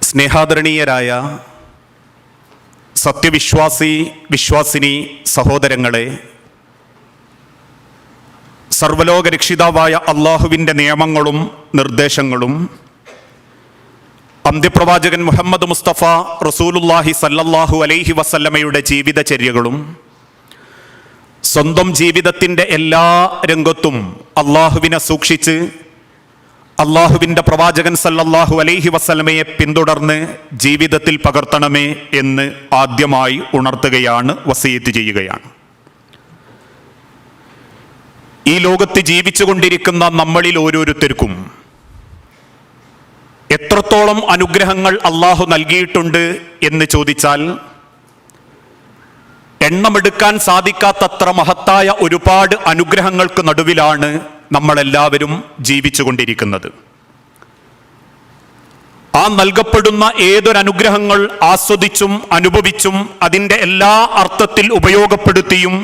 സ്നേഹാദരണീയരായ വിശ്വാസിനി സഹോദരങ്ങളെ, സർവലോക രക്ഷിതാവായ അള്ളാഹുവിൻ്റെ നിയമങ്ങളും നിർദ്ദേശങ്ങളും അന്ത്യപ്രവാചകൻ മുഹമ്മദ് മുസ്തഫ റസൂലുള്ളാഹി സല്ലല്ലാഹു അലൈഹി വസല്ലമയുടെ ജീവിതചര്യകളും സ്വന്തം ജീവിതത്തിൻ്റെ എല്ലാ രംഗത്തും അള്ളാഹുവിനെ സൂക്ഷിച്ച് അള്ളാഹുവിൻ്റെ പ്രവാചകൻ സല്ലല്ലാഹു അലൈഹി വസല്ലമയെ പിന്തുടർന്ന് ജീവിതത്തിൽ പകർത്തണമേ എന്ന് ആദ്യമായി ഉണർത്തുകയാണ്, വസിയത്ത് ചെയ്യുകയാണ്. ഈ ലോകത്ത് ജീവിച്ചുകൊണ്ടിരിക്കുന്ന നമ്മളിൽ ഓരോരുത്തർക്കും എത്രത്തോളം അനുഗ്രഹങ്ങൾ അള്ളാഹു നൽകിയിട്ടുണ്ട് എന്ന് ചോദിച്ചാൽ എണ്ണമെടുക്കാൻ സാധിക്കാത്തത്ര മഹത്തായ ഒരുപാട് അനുഗ്രഹങ്ങൾക്ക് നടുവിലാണ് നമ്മളെല്ലാവരും ജീവിച്ചുകൊണ്ടിരിക്കുന്നത്. ആ നൽകപ്പെടുന്ന ഏതൊരനുഗ്രഹങ്ങൾ ആസ്വദിച്ചും അനുഭവിച്ചും അതിൻ്റെ എല്ലാ അർത്ഥത്തിൽ ഉപയോഗപ്പെടുത്തിയും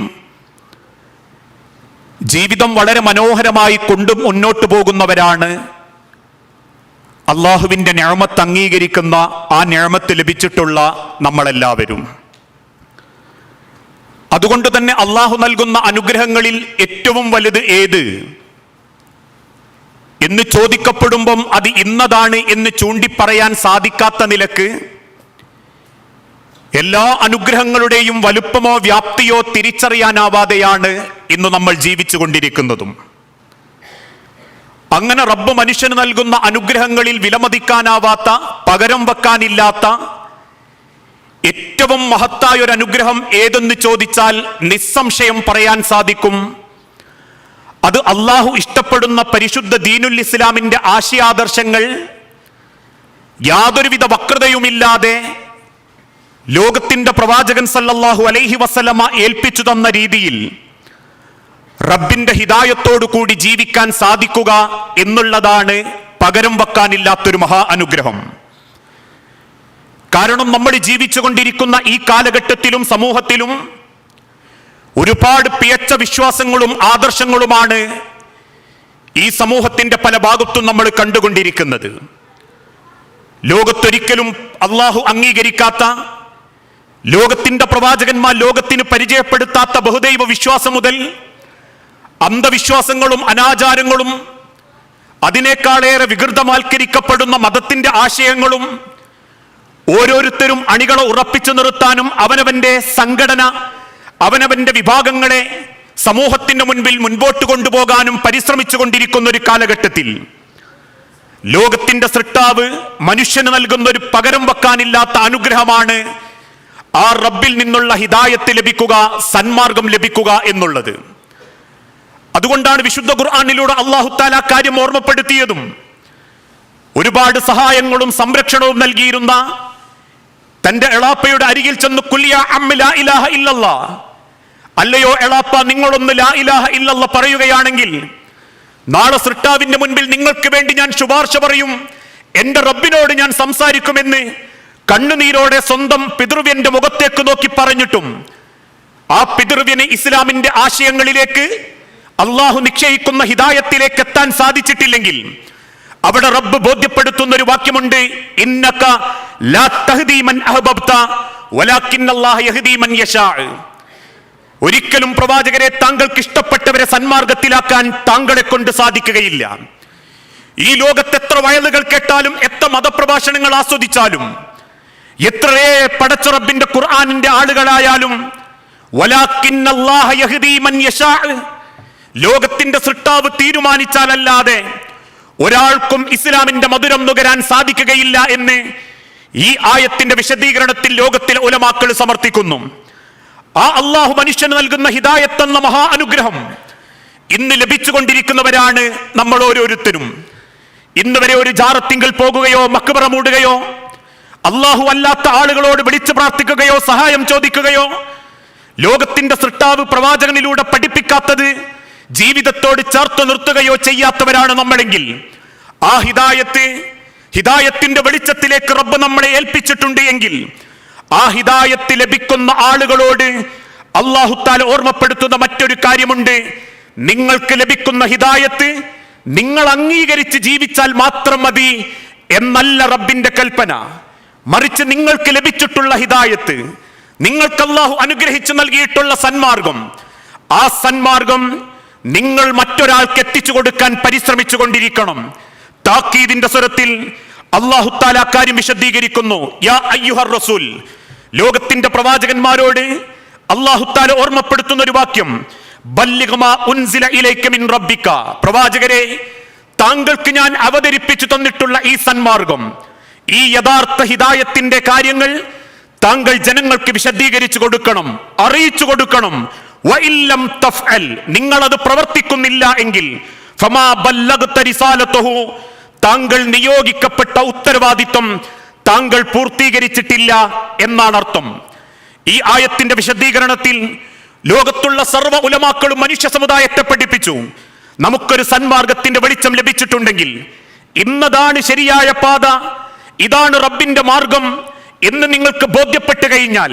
ജീവിതം വളരെ മനോഹരമായി കൊണ്ട് മുന്നോട്ട് പോകുന്നവരാണ് അള്ളാഹുവിൻ്റെ നിഅമത്ത് അംഗീകരിക്കുന്ന, ആ നിഅമത്ത് ലഭിച്ചിട്ടുള്ള നമ്മളെല്ലാവരും. അതുകൊണ്ട് തന്നെ അള്ളാഹു നൽകുന്ന അനുഗ്രഹങ്ങളിൽ ഏറ്റവും വലുത് ഏത് എന്ന് ചോദിക്കപ്പെടുമ്പം അത് ഇന്നതാണ് എന്ന് ചൂണ്ടിപ്പറയാൻ സാധിക്കാത്ത നിലക്ക് എല്ലാ അനുഗ്രഹങ്ങളുടെയും വലുപ്പമോ വ്യാപ്തിയോ തിരിച്ചറിയാനാവാതെയാണ് ഇന്ന് നമ്മൾ ജീവിച്ചു കൊണ്ടിരിക്കുന്നതും. അങ്ങനെ റബ്ബ് മനുഷ്യന് നൽകുന്ന അനുഗ്രഹങ്ങളിൽ വിലമതിക്കാനാവാത്ത, പകരം വെക്കാനില്ലാത്ത ഏറ്റവും മഹത്തായ ഒരു അനുഗ്രഹം ഏതെന്ന് ചോദിച്ചാൽ നിസ്സംശയം പറയാൻ സാധിക്കും, അത് അള്ളാഹു ഇഷ്ടപ്പെടുന്ന പരിശുദ്ധ ദീനുൽ ഇസ്ലാമിൻ്റെ ആശയാദർശങ്ങൾ യാതൊരുവിധ വക്രതയുമില്ലാതെ ലോകത്തിൻ്റെ പ്രവാചകൻ സല്ലല്ലാഹു അലൈഹി വസല്ലമ ഏൽപ്പിച്ചു തന്ന രീതിയിൽ റബ്ബിന്റെ ഹിദായത്തോടു കൂടി ജീവിക്കാൻ സാധിക്കുക എന്നുള്ളതാണ് പകരം വെക്കാനില്ലാത്തൊരു മഹാ അനുഗ്രഹം. കാരണം നമ്മൾ ജീവിച്ചുകൊണ്ടിരിക്കുന്ന ഈ കാലഘട്ടത്തിലും സമൂഹത്തിലും ഒരുപാട് പിഴച്ച വിശ്വാസങ്ങളും ആദർശങ്ങളുമാണ് ഈ സമൂഹത്തിന്റെ പല ഭാഗത്തും നമ്മൾ കണ്ടുകൊണ്ടിരിക്കുന്നത്. ലോകത്തൊരിക്കലും അള്ളാഹു അംഗീകരിക്കാത്ത, ലോകത്തിന്റെ പ്രവാചകന്മാർ ലോകത്തിന് പരിചയപ്പെടുത്താത്ത ബഹുദൈവ വിശ്വാസം മുതൽ അന്ധവിശ്വാസങ്ങളും അനാചാരങ്ങളും അതിനേക്കാളേറെ വികൃതവൽക്കരിക്കപ്പെടുന്ന മതത്തിന്റെ ആശയങ്ങളും ഓരോരുത്തരും അണികളെ ഉറപ്പിച്ചു നിർത്താനും അവനവന്റെ സംഘടന, അവനവന്റെ വിഭാഗങ്ങളെ സമൂഹത്തിന്റെ മുൻപിൽ മുൻപോട്ട് കൊണ്ടുപോകാനും പരിശ്രമിച്ചു കൊണ്ടിരിക്കുന്ന ഒരു കാലഘട്ടത്തിൽ ലോകത്തിന്റെ സൃഷ്ടാവ് മനുഷ്യന് നൽകുന്ന ഒരു പകരം വെക്കാനില്ലാത്ത അനുഗ്രഹമാണ് ആ റബ്ബിൽ നിന്നുള്ള ഹിദായത്ത് ലഭിക്കുക, സന്മാർഗം ലഭിക്കുക എന്നുള്ളത്. അതുകൊണ്ടാണ് വിശുദ്ധ ഖുർആനിലൂടെ അല്ലാഹു തആല കാര്യം ഓർമ്മപ്പെടുത്തിയതും ഒരുപാട് സഹായങ്ങളും സംരക്ഷണവും നൽകിയിരുന്ന തന്റെ എളാപ്പയുടെ അരികിൽ ചെന്ന് കുല്യ അമ്മ ലാ ഇലാഹ ഇല്ലല്ലാ, അല്ലയോ എളാപ്പ, നിങ്ങളൊന്ന് ലാ ഇലാഹ ഇല്ലല്ലാ പറയുകയാണെങ്കിൽ നാളെ സൃഷ്ടാവിന്റെ മുൻപിൽ നിങ്ങൾക്ക് വേണ്ടി ഞാൻ ശുപാർശ പറയും, എന്റെ റബ്ബിനോട് ഞാൻ സംസാരിക്കുമെന്ന് കണ്ണുനീരോടെ സ്വന്തം പിതൃവ്യന്റെ മുഖത്തേക്ക് നോക്കി പറഞ്ഞിട്ടും ആ പിതൃവ്യന് ഇസ്ലാമിന്റെ ആശയങ്ങളിലേക്ക് അള്ളാഹു നിശ്ചയിക്കുന്ന ഹിദായത്തിലേക്ക് എത്താൻ സാധിച്ചിട്ടില്ലെങ്കിൽ അവിടെ റബ്ബ് ബോധ്യപ്പെടുത്തുന്ന ഒരു വാക്യമുണ്ട്, ഇന്നക ലാ തഹ്ദീ മൻ അഹ്ബബ്ത വലാകിന്നല്ലാഹു യഹ്ദീ മൻ യശാ. ഒരിക്കലും പ്രവാചകരെ താങ്കൾക്ക് ഇഷ്ടപ്പെട്ടവരെ സന്മാർഗത്തിലാക്കാൻ താങ്കളെ കൊണ്ട് സാധിക്കുകയില്ല. ഈ ലോകത്ത് എത്ര വയലുകൾ കേട്ടാലും, എത്ര മതപ്രഭാഷണങ്ങൾ ആസ്വദിച്ചാലും, എത്രയേ പടച്ച റബ്ബിന്റെ ഖുർആനിന്റെ ആളുകളായാലും, വലാകിന്നല്ലാഹു യഹ്ദീ മൻ യശാ, ലോകത്തിന്റെ സൃഷ്ടാവ് തീരുമാനിച്ചാലല്ലാതെ ഒരാൾക്കും ഇസ്ലാമിന്റെ മധുരം നുകരാൻ സാധിക്കുകയില്ല എന്ന് ഈ ആയത്തിന്റെ വിശദീകരണത്തിൽ ലോകത്തിലെ ഉലമാക്കൾ സമർത്ഥിക്കുന്നു. ആ അള്ളാഹു മനുഷ്യന് നൽകുന്ന ഹിദായത്ത് എന്ന മഹാ അനുഗ്രഹം ഇന്ന് ലഭിച്ചുകൊണ്ടിരിക്കുന്നവരാണ് നമ്മൾ ഓരോരുത്തരും. ഇന്ന് വരെ ഒരു ജാറത്തിങ്കൽ പോകുകയോ മക്ബറ മൂടുകയോ അള്ളാഹു അല്ലാത്ത ആളുകളോട് വിളിച്ചു പ്രാർത്ഥിക്കുകയോ സഹായം ചോദിക്കുകയോ ലോകത്തിന്റെ സൃഷ്ടാവ് പ്രവാചകനിലൂടെ പഠിപ്പിക്കാത്തത് ജീവിതത്തോട് ചേർത്ത് നിർത്തുകയോ ചെയ്യാത്തവരാണ് നമ്മളെങ്കിൽ ആ ഹിദായത്തിന്റെ വെളിച്ചത്തിലേക്ക് റബ്ബ് നമ്മളെ ഏൽപ്പിച്ചിട്ടുണ്ട് എങ്കിൽ ആ ഹിദായത്ത് ലഭിക്കുന്ന ആളുകളോട് അല്ലാഹു തആല ഓർമ്മപ്പെടുത്തുന്ന മറ്റൊരു കാര്യമുണ്ട്, നിങ്ങൾക്ക് ലഭിക്കുന്ന ഹിദായത്ത് നിങ്ങൾ അംഗീകരിച്ച് ജീവിച്ചാൽ മാത്രം മതി എന്നല്ല റബ്ബിന്റെ കൽപ്പന. മറിച്ച് നിങ്ങൾക്ക് ലഭിച്ചിട്ടുള്ള ഹിദായത്ത്, നിങ്ങൾക്ക് അല്ലാഹു അനുഗ്രഹിച്ചു നൽകിയിട്ടുള്ള സന്മാർഗം, ആ സന്മാർഗം നിങ്ങൾ മറ്റൊരാൾക്ക് എത്തിച്ചു കൊടുക്കാൻ പരിശ്രമിച്ചു കൊണ്ടിരിക്കണം. താക്കീദിന്റെ സ്വരത്തിൽ അല്ലാഹു തആല കാര്യം വിശദീകരിക്കുന്നു. യാ അയ്യുഹർ റസൂൽ, ലോകത്തിന്റെ പ്രവാചകന്മാരോട് അല്ലാഹു തആല ഓർമ്മപ്പെടുത്തുന്ന ഒരു വാക്യം, ബല്ലിഗ് മാ ഉൻസില ഇലൈക മിൻ റബ്ബിക, പ്രവാചകരെ താങ്കൾക്ക് ഞാൻ അവതരിപ്പിച്ചു തന്നിട്ടുള്ള ഈ സന്മാർഗം, ഈ യഥാർത്ഥ ഹിദായത്തിന്റെ കാര്യങ്ങൾ താങ്കൾ ജനങ്ങൾക്ക് വിശദീകരിച്ചു കൊടുക്കണം, അറിയിച്ചു കൊടുക്കണം. വഇല്ലം തഫ്അൽ, നിങ്ങൾ അത് പ്രവർത്തിക്കുന്നില്ല എങ്കിൽ ഫമാ ബല്ലഗ്ത റിസാലതഹു, താങ്കൾ നിയോഗിക്കപ്പെട്ട ഉത്തരവാദിത്വം താങ്കൾ പൂർത്തീകരിച്ചിട്ടില്ല എന്നാണ് അർത്ഥം. ഈ ആയത്തിന്റെ വിശദീകരണത്തിൽ ലോകത്തുള്ള സർവ്വ ഉലമാക്കളും മനുഷ്യ സമുദായത്തെ പഠിപ്പിച്ചു, നമുക്കൊരു സന്മാർഗത്തിന്റെ വെളിച്ചം ലഭിച്ചിട്ടുണ്ടെങ്കിൽ ഇന്നതാണ് ശരിയായ പാത, ഇതാണ് റബ്ബിന്റെ മാർഗം എന്ന് നിങ്ങൾക്ക് ബോധ്യപ്പെട്ട് കഴിഞ്ഞാൽ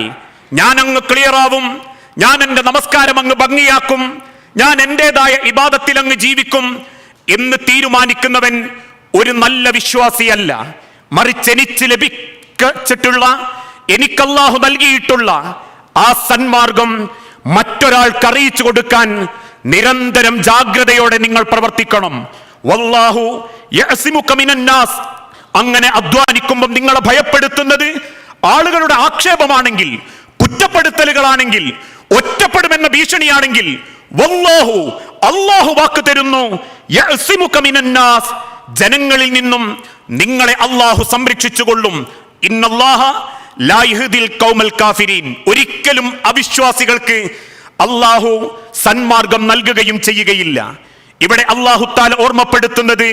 ഞാൻ അങ്ങ് ക്ലിയറാവും, ഞാൻ എൻ്റെ നമസ്കാരം അങ്ങ് ഭംഗിയാക്കും, ഞാൻ എന്റേതായ ഇബാദത്തിൽ അങ്ങ് ജീവിക്കും എന്ന് തീരുമാനിക്കുന്നവൻ ഒരു നല്ല വിശ്വാസിയല്ല. മറിച്ച് എനിക്ക് ലഭിച്ചിട്ടുള്ള, എനിക്ക് അല്ലാഹു നൽകിയിട്ടുള്ള ആ സന്മാർഗം മറ്റൊരാൾക്ക് അറിയിച്ചു കൊടുക്കാൻ നിരന്തരം ജാഗ്രതയോടെ നിങ്ങൾ പ്രവർത്തിക്കണം. വല്ലാഹു യഅസിമുക മിനന്നാസ്, അങ്ങനെ അധ്വാനിക്കുമ്പോൾ നിങ്ങളെ ഭയപ്പെടുത്തുന്നത് ആളുകളുടെ ആക്ഷേപമാണെങ്കിൽ, കുറ്റപ്പെടുത്തലുകളാണെങ്കിൽ, ഒറ്റപ്പെടുമെന്ന ഭീഷണിയാണെങ്കിൽ, വല്ലാഹു, അല്ലാഹു വാക്ക് തരുന്നു, യഅസിമുക മിനന്നാസ്, ജനങ്ങളിൽ നിന്നും നിങ്ങളെ അല്ലാഹു സംരക്ഷിച്ചുകൊള്ളും. ഇന്നല്ലാഹ ലാ യഹ്ദിൽ ഖൗമൽ കാഫിരീൻ, ഒരിക്കലും അവിശ്വാസികൾക്ക് അല്ലാഹു സന്മാർഗം നൽകുകയും ചെയ്യുകയില്ല. ഇവിടെ അല്ലാഹു തആല ഓർമ്മപ്പെടുത്തുന്നത്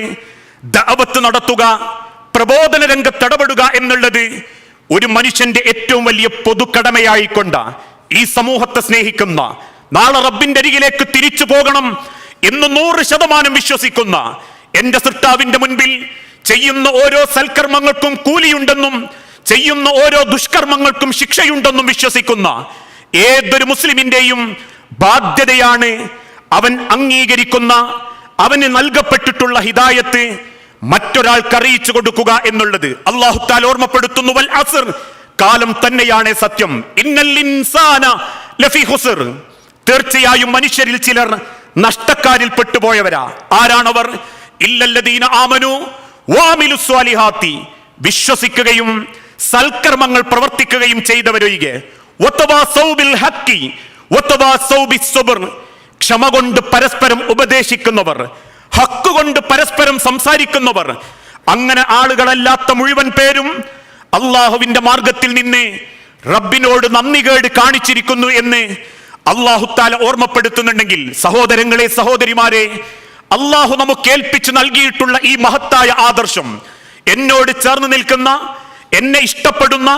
ദഅവത്ത് നടത്തുക, പ്രബോധന രംഗത്ത് ഇടപെടുക എന്നുള്ളത് ഒരു മനുഷ്യന്റെ ഏറ്റവും വലിയ പൊതുക്കടമയായിക്കൊണ്ട, ഈ സമൂഹത്തെ സ്നേഹിക്കുന്ന, നാളെ റബ്ബിന്റെ അരികിലേക്ക് തിരിച്ചു പോകണം എന്ന് 100% വിശ്വസിക്കുന്ന, എന്റെ സൃഷ്ടാവിന്റെ മുൻപിൽ ചെയ്യുന്ന ഓരോ സൽക്കർമ്മങ്ങൾക്കും കൂലിയുണ്ടെന്നും ചെയ്യുന്ന ഓരോ ദുഷ്കർമ്മങ്ങൾക്കും ശിക്ഷയുണ്ടെന്നും വിശ്വസിക്കുന്ന ഏതൊരു മുസ്ലിമിന്റെയും ബാധ്യതയാണ് അവൻ അംഗീകരിക്കുന്ന, അവന് നൽകപ്പെട്ടിട്ടുള്ള ഹിദായത്ത് മറ്റൊരാൾക്ക് അറിയിച്ചു കൊടുക്കുക എന്നുള്ളത്. അല്ലാഹു തആല ഓർമ്മപ്പെടുത്തുന്നു, വൽ അസ്ർ, കാലം തന്നെയാണ് സത്യം, ഇന്നൽ ഇൻസാന ലഫീ ഖുസ്ർ, തീർച്ചയായും മനുഷ്യരിൽ ചിലർ നഷ്ടക്കാരിൽ പെട്ടുപോയവരാ. ആരാണവർ? ഇല്ലല്ലദീന ആമനു വഅമിലുസ് സ്വാലിഹാത്തി, വിശ്വസിക്കുകയും സൽക്കർമ്മങ്ങൾ പ്രവർത്തിക്കുകയും ചെയ്തവരൊഴികെ, വതവാസൗ ബിൽ ഹഖി വതവാസൗ ബിസ്സബ്ർ, ക്ഷമ കൊണ്ട് പരസ്പരം ഉപദേശിക്കുന്നവർ, ഹക്ക് കൊണ്ട് പരസ്പരം സംസാരിക്കുന്നവർ. അങ്ങനെ ആളുകളല്ലാത്ത മുഴുവൻ പേരും അള്ളാഹുവിന്റെ മാർഗത്തിൽ നിന്ന് റബ്ബിനോട് നന്ദികേട് കാണിച്ചിരിക്കുന്നു എന്ന് അല്ലാഹു തആല ഓർമ്മപ്പെടുത്തുന്നുണ്ടെങ്കിൽ, സഹോദരങ്ങളെ, സഹോദരിമാരെ, അള്ളാഹു നമുക്ക് ഏൽപ്പിച്ചു നൽകിയിട്ടുള്ള ഈ മഹത്തായ ആദർശം എന്നോട് ചേർന്ന് നിൽക്കുന്ന, എന്നെ ഇഷ്ടപ്പെടുന്ന,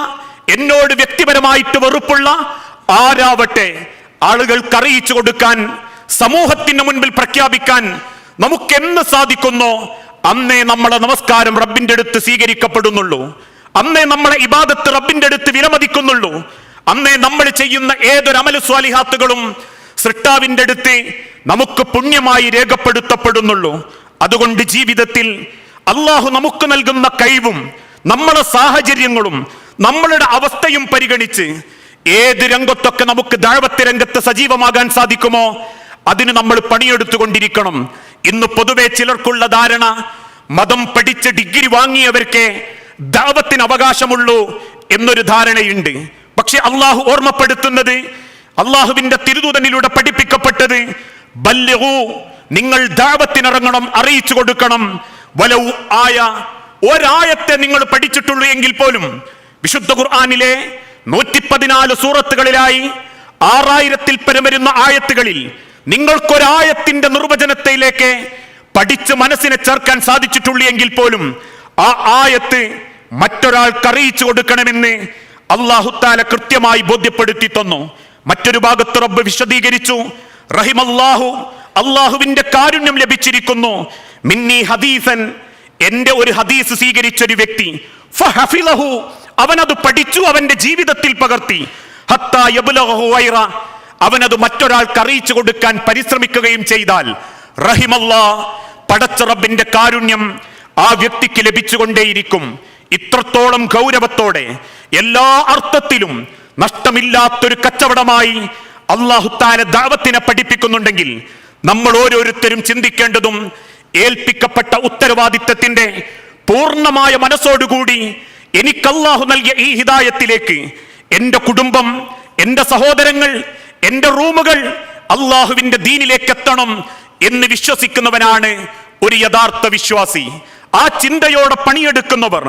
എന്നോട് വ്യക്തിപരമായിട്ട് വെറുപ്പുള്ള ആരാവട്ടെ, ആളുകൾക്ക് അറിയിച്ചു കൊടുക്കാൻ, സമൂഹത്തിന് മുൻപിൽ പ്രഖ്യാപിക്കാൻ നമുക്കെന്ന് സാധിക്കുന്നോ അന്നേ നമ്മളെ നമസ്കാരം റബ്ബിന്റെ അടുത്ത് സ്വീകരിക്കപ്പെടുന്നുള്ളൂ, അന്നേ നമ്മളെ ഇബാദത്ത് റബ്ബിന്റെ അടുത്ത് വിലമതിക്കുന്നുള്ളൂ, അന്നേ നമ്മൾ ചെയ്യുന്ന ഏതൊരു അമലു സ്വാലിഹാത്തുകളും സൃഷ്ടാവിന്റെ അടുത്ത് നമുക്ക് പുണ്യമായി രേഖപ്പെടുത്തപ്പെടുന്നുള്ളൂ. അതുകൊണ്ട് ജീവിതത്തിൽ അള്ളാഹു നമുക്ക് നൽകുന്ന കഴിവും നമ്മളെ സാഹചര്യങ്ങളും നമ്മളുടെ അവസ്ഥയും പരിഗണിച്ച് ഏത് രംഗത്തൊക്കെ നമുക്ക് ദഅവത്ത് രംഗത്ത് സജീവമാകാൻ സാധിക്കുമോ അതിന് നമ്മൾ പണിയെടുത്തുകൊണ്ടിരിക്കണം. ഇന്ന് പൊതുവെ ചിലർക്കുള്ള ധാരണ, മതം പഠിച്ച് ഡിഗ്രി വാങ്ങിയവർക്ക് ദഅവത്തിന് അവകാശമുള്ളൂ എന്നൊരു ധാരണയുണ്ട്. പക്ഷെ അള്ളാഹു ഓർമ്മപ്പെടുത്തുന്നത്, അള്ളാഹുവിന്റെ തിരുദൂതനിലൂടെ പഠിപ്പിക്കപ്പെട്ടത്, ബല്ലിഗൂ, നിങ്ങൾ ദഅവത്തിനിറങ്ങണം, അറിയിച്ചു കൊടുക്കണം. വലൗ ആയ, ഒരായത്തെ നിങ്ങൾ പഠിച്ചിട്ടുള്ളൂ എങ്കിൽ പോലും, വിശുദ്ധ ഖുർആനിലെ 114 സൂറത്തുകളിലായി 6000-ൽ പരം വരുന്ന ആയത്തുകളിൽ നിങ്ങൾക്കൊരായത്തിന്റെ നിർവചനത്തിലേക്ക് പഠിച്ച് മനസ്സിനെ ചേർക്കാൻ സാധിച്ചിട്ടുള്ളൂ എങ്കിൽ പോലും ആ ആയത്ത് മറ്റൊരാൾക്ക് അറിയിച്ചു കൊടുക്കണമെന്ന് അല്ലാഹു തആല കൃത്യമായി ബോധ്യപ്പെടുത്തി തന്നു. മറ്റൊരു ഭാഗത്ത് റബ്ബ് വിശദീകരിച്ചു, റഹിമല്ലാഹു, അല്ലാഹുവിന്റെ കാരുണ്യം ലഭിച്ചിരിക്കുന്നു, മിന്നി ഹദീസൻ, എന്റെ ഒരു ഹദീസ് സ്വീകരിച്ചൊരു വ്യക്തി, ഫഹഫിളഹു, അവനത് പഠിച്ചു, അവന്റെ ജീവിതത്തിൽ പകർത്തി, ഹത്താ യബ്ലഗഹു ഗൈറ, അവനത് മറ്റൊരാൾക്ക് അറിയിച്ചു കൊടുക്കാൻ പരിശ്രമിക്കുകയും ചെയ്താൽ, റഹിമല്ലാ, പടച്ച റബ്ബിന്റെ കാരുണ്യം ആ വ്യക്തിക്ക് ലഭിച്ചുകൊണ്ടേയിരിക്കും. ഇത്രത്തോളം ഗൗരവത്തോടെ എല്ലാ അർത്ഥത്തിലും നഷ്ടമില്ലാത്തൊരു കച്ചവടമായി അല്ലാഹു തആല ദഅവത്തിനെ പഠിപ്പിക്കുന്നുണ്ടെങ്കിൽ നമ്മൾ ഓരോരുത്തരും ചിന്തിക്കേണ്ടതും ഏൽപ്പിക്കപ്പെട്ട ഉത്തരവാദിത്തത്തിന്റെ പൂർണ്ണമായ മനസ്സോടുകൂടി എനിക്ക് അല്ലാഹു നൽകിയ ഈ ഹിദായത്തിലേക്ക് എന്റെ കുടുംബം, എന്റെ സഹോദരങ്ങൾ, എന്റെ റൂമുകൾ അല്ലാഹുവിന്റെ ദീനിലേക്ക് എത്തണം എന്ന് വിശ്വസിക്കുന്നവനാണ് ഒരു യഥാർത്ഥ വിശ്വാസി. ആ ചിന്തയോടെ പണിയെടുക്കുന്നവർ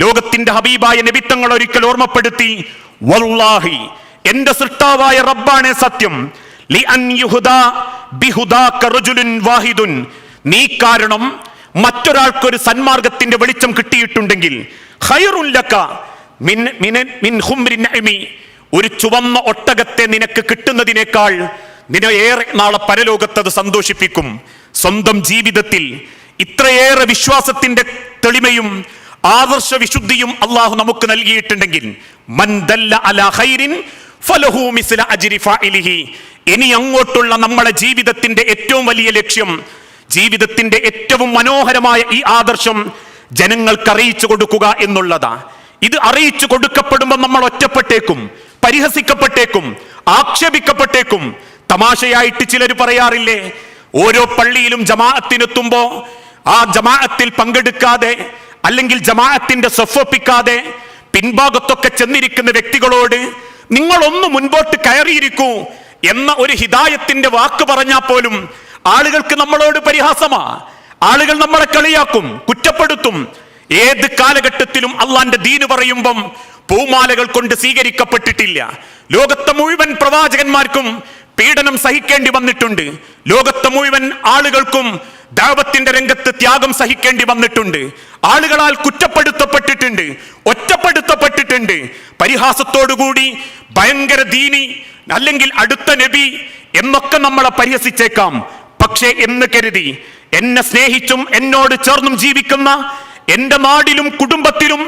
ലോകത്തിന്റെ ഹബീബായ നബി തങ്ങൾ ഒരിക്കൽ ഓർമ്മപ്പെടുത്തി, വല്ലാഹി എന്റെ സൃഷ്ടാവായ റബ്ബാണ് സത്യം, ലിഅൻ യുഹദാ ബിഹുദാക റജുലുൻ വാഹിദുൻ, നീ കാരണം മറ്റൊരാൾക്കൊരു സന്മാർഗത്തിന്റെ വെളിച്ചം കിട്ടിയിട്ടുണ്ടെങ്കിൽ ഖൈറുൻ ലക മിൻ ഹുംരിൻ നഅമി, ഒരു ചുവന്ന ഒട്ടകത്തെ നിനക്ക് കിട്ടുന്നതിനേക്കാൾ നിന്നെ ഏറെ നാളെ പരലോകത്തത് സന്തോഷിപ്പിക്കും. സ്വന്തം ജീവിതത്തിൽ ഇത്രയേറെ വിശ്വാസത്തിന്റെ തെളിമയും ആദർശ വിശുദ്ധിയും അള്ളാഹു നമുക്ക് നൽകിയിട്ടുണ്ടെങ്കിൽ മൻ ദല്ല അലാ ഖൈരിൻ ഫലഹു മിസ്ല അജ്രി ഫാഇലിഹി, ഇനി അങ്ങോട്ടുള്ള നമ്മുടെ ജീവിതത്തിന്റെ ഏറ്റവും വലിയ ലക്ഷ്യം, ജീവിതത്തിന്റെ ഏറ്റവും മനോഹരമായ ഈ ആദർശം ജനങ്ങൾക്ക് അറിയിച്ചു കൊടുക്കുക എന്നുള്ളതാ. ഇത് അറിയിച്ചു കൊടുക്കപ്പെടുമ്പോൾ നമ്മൾ ഒറ്റപ്പെട്ടേക്കും, പരിഹസിക്കപ്പെട്ടേക്കും, ആക്ഷേപിക്കപ്പെട്ടേക്കും. തമാശയായിട്ട് ചിലർ പറയാറില്ലേ, ഓരോ പള്ളിയിലും ജമാഅത്തിനെത്തുമ്പോ ആ ജമാഅത്തിൽ പങ്കെടുക്കാതെ അല്ലെങ്കിൽ ജമാഅത്തിന്റെ സൊഫൊപ്പിക്കാതെ പിൻഭാഗത്തൊക്കെ ചെന്നിരിക്കുന്ന വ്യക്തികളോട് നിങ്ങളൊന്ന് മുൻപോട്ട് കയറിയിരിക്കൂ എന്ന ഒരു ഹിദായത്തിന്റെ വാക്ക് പറഞ്ഞാൽ പോലും ആളുകൾക്ക് നമ്മളോട് പരിഹാസമാ. ആളുകൾ നമ്മളെ കളിയാക്കും, കുറ്റപ്പെടുത്തും. ഏത് കാലഘട്ടത്തിലും അള്ളാന്റെ ദീന് പറയുമ്പം പൂമാലകൾ കൊണ്ട് സ്വീകരിക്കപ്പെട്ടിട്ടില്ല. ലോകത്തെ മുഴുവൻ പ്രവാചകന്മാർക്കും പീഡനം സഹിക്കേണ്ടി വന്നിട്ടുണ്ട്. ലോകത്തെ മുഴുവൻ ആളുകൾക്കും ദഅവത്തിന്റെ രംഗത്ത് ത്യാഗം സഹിക്കേണ്ടി വന്നിട്ടുണ്ട്. ആളുകളാൽ കുറ്റപ്പെടുത്തപ്പെട്ടിട്ടുണ്ട്, ഒറ്റപ്പെടുത്തപ്പെട്ടിട്ടുണ്ട്. പരിഹാസത്തോടുകൂടി ഭയങ്കര ദീനി അല്ലെങ്കിൽ അടുത്ത നബി എന്നൊക്കെ നമ്മളെ പരിഹസിച്ചേക്കാം. പക്ഷേ എന്ന് കരുതി എന്നെ സ്നേഹിച്ചും എന്നോട് ചേർന്നും ജീവിക്കുന്ന എന്റെ നാടിലും കുടുംബത്തിലും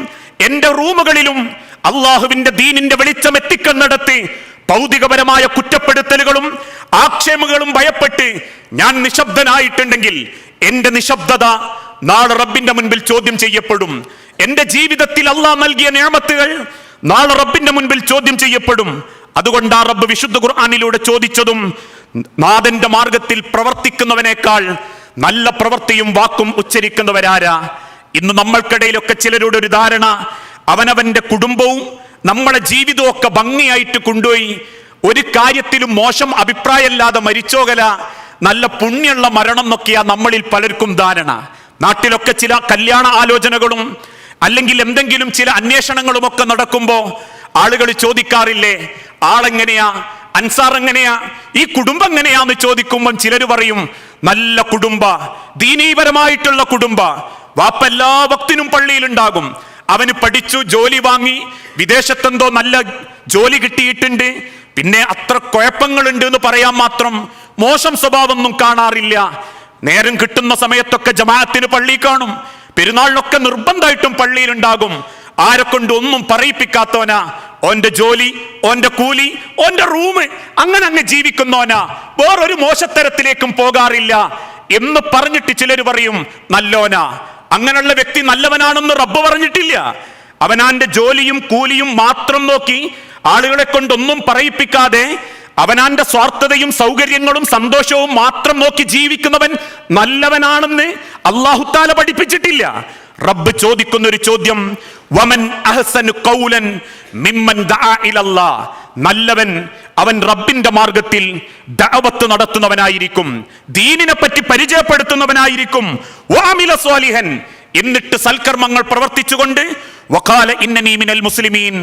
എന്റെ റൂമുകളിലും അള്ളാഹുവിന്റെ ദീനിന്റെ വെളിച്ചം എത്തിക്കുന്നിടത്ത് ഭൗതികപരമായ കുറ്റപ്പെടുത്തലുകളും ആക്ഷേപങ്ങളും ഭയപ്പെട്ട് ഞാൻ നിശബ്ദനായിട്ടുണ്ടെങ്കിൽ എന്റെ നിശബ്ദത നാളെ റബ്ബിന്റെ മുൻപിൽ ചോദ്യം ചെയ്യപ്പെടും. എന്റെ ജീവിതത്തിൽ അള്ളാഹ് നൽകിയ നിഅമത്തുകൾ നാളെ റബ്ബിന്റെ മുൻപിൽ ചോദ്യം ചെയ്യപ്പെടും. അതുകൊണ്ട് ആ റബ്ബ് വിശുദ്ധ ഖുർആനിലൂടെ ചോദിച്ചതും, നാഥന്റെ മാർഗത്തിൽ പ്രവർത്തിക്കുന്നവനേക്കാൾ നല്ല പ്രവൃത്തിയും വാക്കും ഉച്ചരിക്കുന്നവരാരാ? ഇന്ന് നമ്മൾക്കിടയിലൊക്കെ ചിലരുടെ ഒരു ധാരണ, അവനവന്റെ കുടുംബവും നമ്മളെ ജീവിതവും ഒക്കെ ഭംഗിയായിട്ട് കൊണ്ടുപോയി ഒരു കാര്യത്തിലും മോശം അഭിപ്രായമല്ലാതെ മരിച്ചോകല നല്ല പുണ്യമുള്ള മരണം എന്നൊക്കെയാ നമ്മളിൽ പലർക്കും ധാരണ. നാട്ടിലൊക്കെ ചില കല്യാണ ആലോചനകളും അല്ലെങ്കിൽ എന്തെങ്കിലും ചില അന്വേഷണങ്ങളും ഒക്കെ നടക്കുമ്പോ ആളുകൾ ചോദിക്കാറില്ലേ, ആളെങ്ങനെയാ, അൻസാർ എങ്ങനെയാ, ഈ കുടുംബം എങ്ങനെയാന്ന് ചോദിക്കുമ്പം ചിലർ പറയും നല്ല കുടുംബ, ദീനീപരമായിട്ടുള്ള കുടുംബ. വാപ്പ എല്ലാ വക്തിനും പള്ളിയിലുണ്ടാകും, അവന് പഠിച്ചു ജോലി വാങ്ങി വിദേശത്തെന്തോ നല്ല ജോലി കിട്ടിയിട്ടുണ്ട്, പിന്നെ അത്ര കുഴപ്പങ്ങളുണ്ട് എന്ന് പറയാൻ മാത്രം മോശം സ്വഭാവമൊന്നും കാണാറില്ല. നേരം കിട്ടുന്ന സമയത്തൊക്കെ ജമാഅത്തിന് പള്ളി കാണും, പെരുന്നാളിനൊക്കെ നിർബന്ധമായിട്ടും പള്ളിയിലുണ്ടാകും. ആരെ കൊണ്ട് ഒന്നും പറയിപ്പിക്കാത്തവനാ, ഓന്റെ ജോലി, ഓന്റെ കൂലി, ഓന്റെ റൂം, അങ്ങനെ അങ്ങ് ജീവിക്കുന്നവനാ, വേറൊരു മോശത്തരത്തിലേക്കും പോകാറില്ല എന്ന് പറഞ്ഞിട്ട് ചിലർ പറയും നല്ലോനാ. അങ്ങനെയുള്ള വ്യക്തി നല്ലവനാണെന്ന് റബ്ബ് പറഞ്ഞിട്ടില്ല. അവനാന്റെ ജോലിയും കൂലിയും മാത്രം നോക്കി ആളുകളെ കൊണ്ടൊന്നും പറയിപ്പിക്കാതെ അവനാന്റെ സ്വാർത്ഥതയും സൗകര്യങ്ങളും സന്തോഷവും മാത്രം നോക്കി ജീവിക്കുന്നവൻ നല്ലവനാണെന്ന് അല്ലാഹു തആല പഠിപ്പിച്ചിട്ടില്ല. റബ്ബ് ചോദിക്കുന്ന ഒരു ചോദ്യം, വമൻ അഹ്സനു ഖൗലൻ മിമ്മൻ ദഅ ഇലല്ലാഹ്, നല്ലവൻ അവൻ റബ്ബിന്റെ മാർഗത്തിൽ ദഅവത്ത് നടത്തുന്നവനായിരിക്കും, ദീനിനെ പറ്റി പരിചയപ്പെടുത്തുന്നവനായിരിക്കും. വഅമില സ്വാലിഹൻ, എന്നിട്ട് സൽക്കർമ്മങ്ങൾ പ്രവർത്തിച്ചുകൊണ്ട് വഖാല ഇന്നനി മിനൽ മുസ്ലിമീൻ,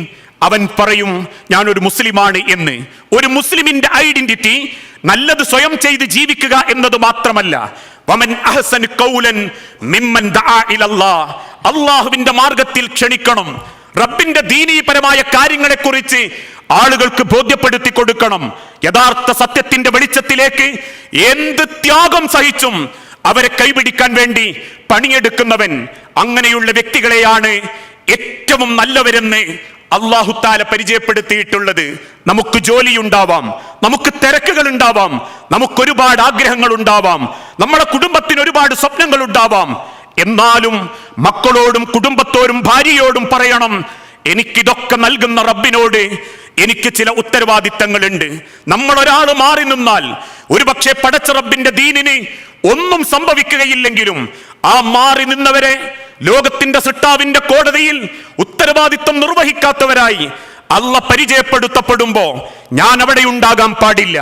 അവൻ പറയും ഞാൻ ഒരു മുസ്ലിമാണ് എന്ന്. ഒരു മുസ്ലിമിന്റെ ഐഡന്റിറ്റി നല്ലത് സ്വയം ചെയ്ത് ജീവിക്കുക എന്നത് മാത്രമല്ല, വമൻ അഹ്സനു ഖൗലൻ മിമ്മൻ ദഅ ഇലല്ലാഹ്, അല്ലാഹുവിന്റെ മാർഗത്തിൽ ക്ഷണിക്കണം. റബ്ബിന്റെ ദീനീപരമായ കാര്യങ്ങളെ കുറിച്ച് ആളുകൾക്ക് ബോധ്യപ്പെടുത്തി കൊടുക്കണം. യഥാർത്ഥ സത്യത്തിന്റെ വെളിച്ചത്തിലേക്ക് എന്ത് ത്യാഗം സഹിച്ചും അവരെ കൈപിടിക്കാൻ വേണ്ടി പണിയെടുക്കുന്നവൻ, അങ്ങനെയുള്ള വ്യക്തികളെയാണ് ഏറ്റവും നല്ലവരെന്ന് അല്ലാഹു തആല പരിചയപ്പെടുത്തിയിട്ടുള്ളത്. നമുക്ക് ജോലിയുണ്ടാവാം, നമുക്ക് തിരക്കുകൾ ഉണ്ടാവാം, നമുക്കൊരുപാട് ആഗ്രഹങ്ങൾ ഉണ്ടാവാം, നമ്മുടെ കുടുംബത്തിന് ഒരുപാട് സ്വപ്നങ്ങൾ ഉണ്ടാവാം. എന്നാലും മക്കളോടും കുടുംബത്തോടും ഭാര്യയോടും പറയണം, എനിക്കിതൊക്കെ നൽകുന്ന റബ്ബിനോട് എനിക്ക് ചില ഉത്തരവാദിത്തങ്ങളുണ്ട്. നമ്മൾ ഒരാൾ മാറി നിന്നാൽ ഒരുപക്ഷെ പടച്ച റബ്ബിന്റെ ദീനിന് ഒന്നും സംഭവിക്കുകയില്ലെങ്കിലും ആ മാറി നിന്നവരെ ലോകത്തിന്റെ സൃഷ്ടാവിന്റെ കോടതിയിൽ ഉത്തരവാദിത്തം നിർവഹിക്കാത്തവരായി അള്ളാഹ് പരിചയപ്പെടുത്തപ്പെടുമ്പോ ഞാൻ അവിടെ ഉണ്ടാകാൻ പാടില്ല.